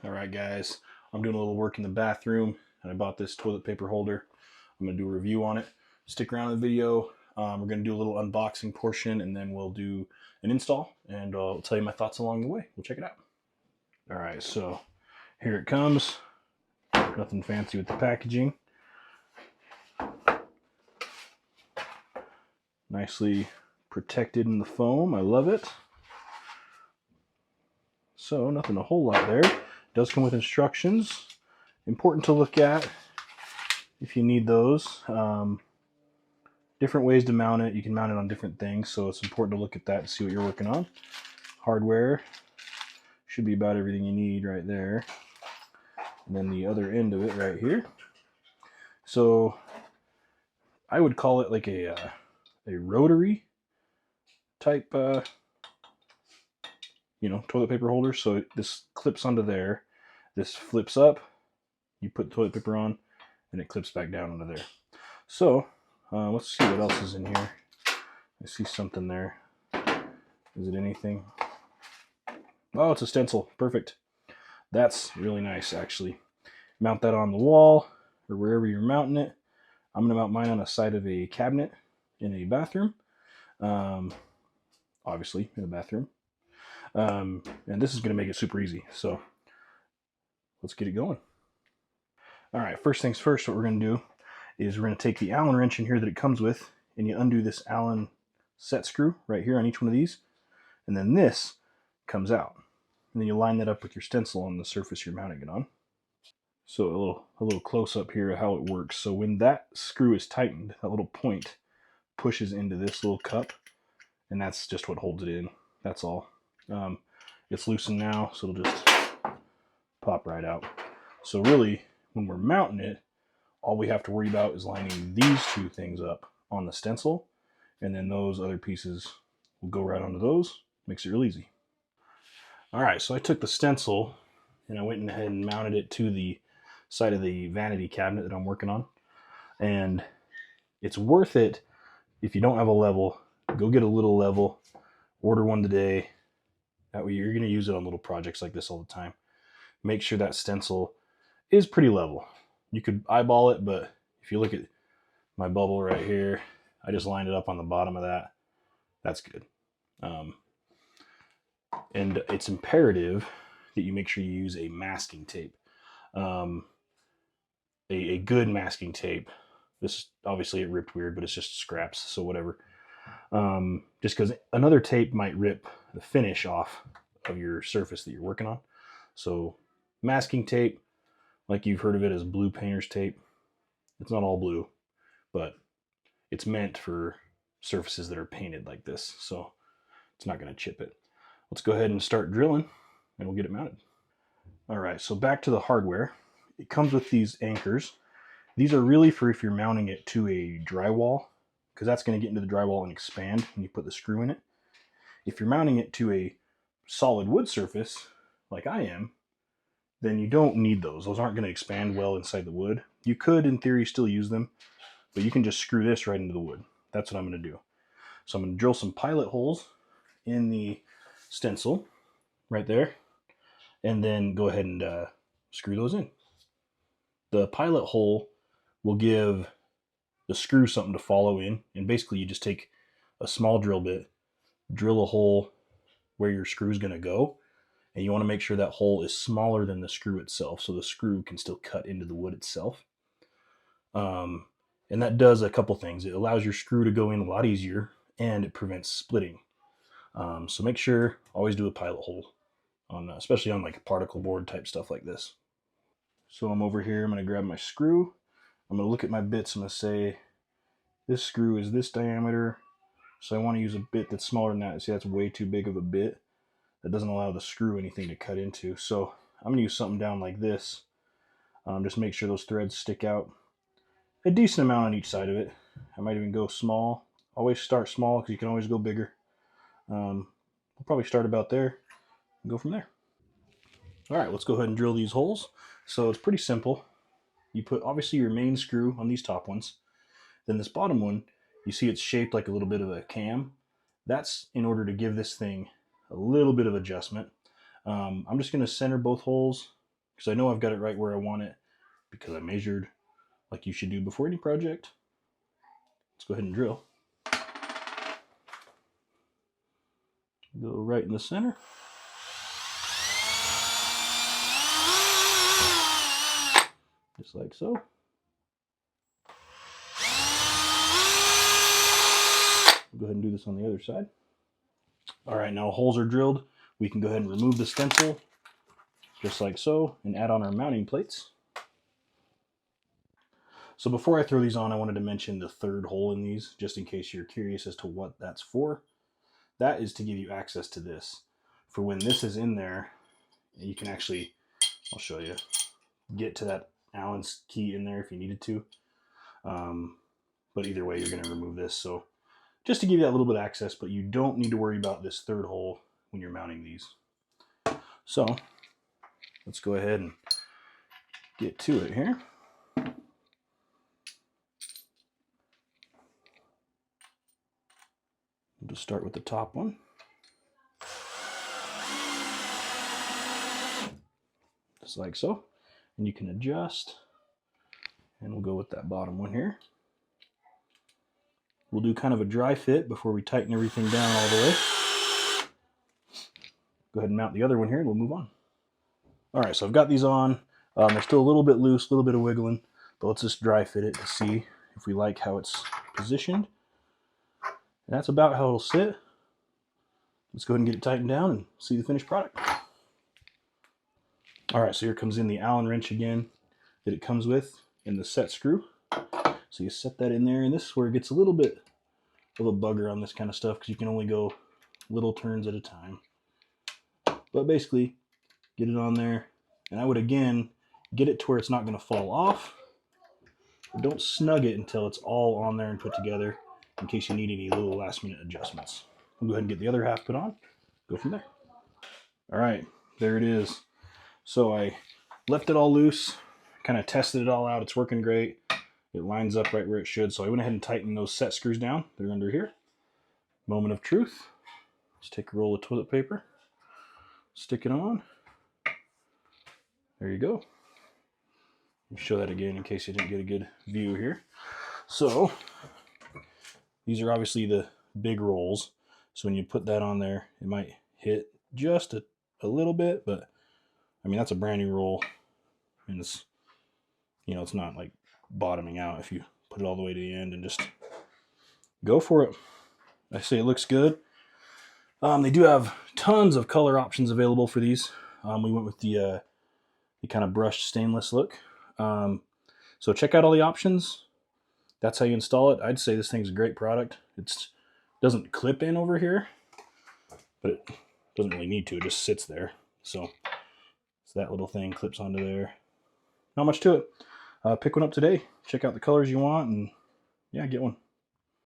All right, guys, I'm doing a little work in the bathroom, and I bought this toilet paper holder. I'm going to do a review on it. Stick around in the video. We're going to do a little unboxing portion, and then we'll do an install, and I'll tell you my thoughts along the way. We'll check it out. All right, so here it comes. Nothing fancy with the packaging. Nicely protected in the foam. I love it. So nothing a whole lot there. It does come with instructions. Important to look at if you need those. Different ways to mount it. You can mount it on different things, so it's important to look at that and see what you're working on. Hardware should be about everything you need right there. And then the other end of it right here. So I would call it like a rotary type toilet paper holder. So this clips onto there. This flips up. You put toilet paper on, and it clips back down onto there. So let's see what else is in here. I see something there. Is it anything? Oh, it's a stencil. Perfect. That's really nice, actually. Mount that on the wall or wherever you're mounting it. I'm going to mount mine on the side of a cabinet in a bathroom. Obviously, in a bathroom. And this is going to make it super easy. So let's get it going. All right, first things first, what we're going to do is we're going to take the Allen wrench in here that it comes with, and you undo this Allen set screw right here on each one of these, and then this comes out. And then you line that up with your stencil on the surface you're mounting it on. So a little close up here of how it works. So when that screw is tightened, that little point pushes into this little cup, and that's just what holds it in. That's all. It's loosened now, so it'll just pop right out. So really, when we're mounting it, all we have to worry about is lining these two things up on the stencil, and then those other pieces will go right onto those. Makes it real easy. All right, so I took the stencil and I went ahead and mounted it to the side of the vanity cabinet that I'm working on. And it's worth it if you don't have a level, go get a little level, order one today. That way you're going to use it on little projects like this all the time. Make sure that stencil is pretty level. You could eyeball it, but if you look at my bubble right here, I just lined it up on the bottom of that. That's good. And it's imperative that you make sure you use a masking tape. A good masking tape. This, obviously it ripped weird, but it's just scraps, so whatever. Just because another tape might rip the finish off of your surface that you're working on. So masking tape, like you've heard of it as blue painter's tape. It's not all blue, but it's meant for surfaces that are painted like this, so it's not going to chip it. Let's go ahead and start drilling, and we'll get it mounted. All right, so back to the hardware. It comes with these anchors. These are really for if you're mounting it to a drywall, because that's going to get into the drywall and expand when you put the screw in it. If you're mounting it to a solid wood surface, like I am, then you don't need those. Those aren't going to expand well inside the wood. You could, in theory, still use them, but you can just screw this right into the wood. That's what I'm going to do. So I'm going to drill some pilot holes in the stencil right there, and then go ahead and screw those in. The pilot hole will give the screw something to follow in, and basically you just take a small drill bit, drill a hole where your screw is going to go, and you want to make sure that hole is smaller than the screw itself, so the screw can still cut into the wood itself. And that does a couple things. It allows your screw to go in a lot easier, and it prevents splitting. So make sure, always do a pilot hole, especially on like a particle board type stuff like this. So I'm over here, I'm going to grab my screw. I'm going to look at my bits. I'm going to say, this screw is this diameter, so I want to use a bit that's smaller than that. See, that's way too big of a bit. That doesn't allow the screw anything to cut into. So I'm going to use something down like this. Just make sure those threads stick out a decent amount on each side of it. I might even go small. Always start small because you can always go bigger. We'll probably start about there and go from there. All right, let's go ahead and drill these holes. So it's pretty simple. You put obviously your main screw on these top ones. Then this bottom one, you see it's shaped like a little bit of a cam. That's in order to give this thing a little bit of adjustment. I'm just going to center both holes because I know I've got it right where I want it because I measured like you should do before any project. Let's go ahead and drill. Go right in the center. Just like so. Go ahead and do this on the other side. All right, now holes are drilled. We can go ahead and remove the stencil, just like so, and add on our mounting plates. So before I throw these on, I wanted to mention the third hole in these, just in case you're curious as to what that's for. That is to give you access to this. For when this is in there, you can actually, I'll show you, get to that Allen's key in there if you needed to. But either way, you're going to remove this. So just to give you that little bit of access, but you don't need to worry about this third hole when you're mounting these. So let's go ahead and get to it here. We'll just start with the top one. Just like so. And you can adjust. And we'll go with that bottom one here. We'll do kind of a dry fit before we tighten everything down all the way. Go ahead and mount the other one here and we'll move on. All right, so I've got these on. They're still a little bit loose, a little bit of wiggling, but let's just dry fit it to see if we like how it's positioned. And that's about how it'll sit. Let's go ahead and get it tightened down and see the finished product. All right, so here comes in the Allen wrench again that it comes with in the set screw. So you set that in there, and this is where it gets a little bit of a bugger on this kind of stuff because you can only go little turns at a time. But basically, get it on there, and I would again get it to where it's not going to fall off. But don't snug it until it's all on there and put together in case you need any little last minute adjustments. We'll go ahead and get the other half put on, go from there. All right, there it is. So I left it all loose, kind of tested it all out. It's working great. It lines up right where it should. So I went ahead and tightened those set screws down. They're under here. Moment of truth. Just take a roll of toilet paper, stick it on. There you go. Let me show that again in case you didn't get a good view here. So these are obviously the big rolls. So when you put that on there, it might hit just a little bit, but I mean, that's a brand new roll. And it's, you know, it's not like bottoming out if you put it all the way to the end and just go for it. I say it looks good. They do have tons of color options available for these. We went with the kind of brushed stainless look. So check out all the options. That's how you install it. I'd say this thing's a great product. It doesn't clip in over here, but it doesn't really need to. It just sits there. So that little thing clips onto there. Not much to it. Pick one up today. Check out the colors you want, and yeah, get one.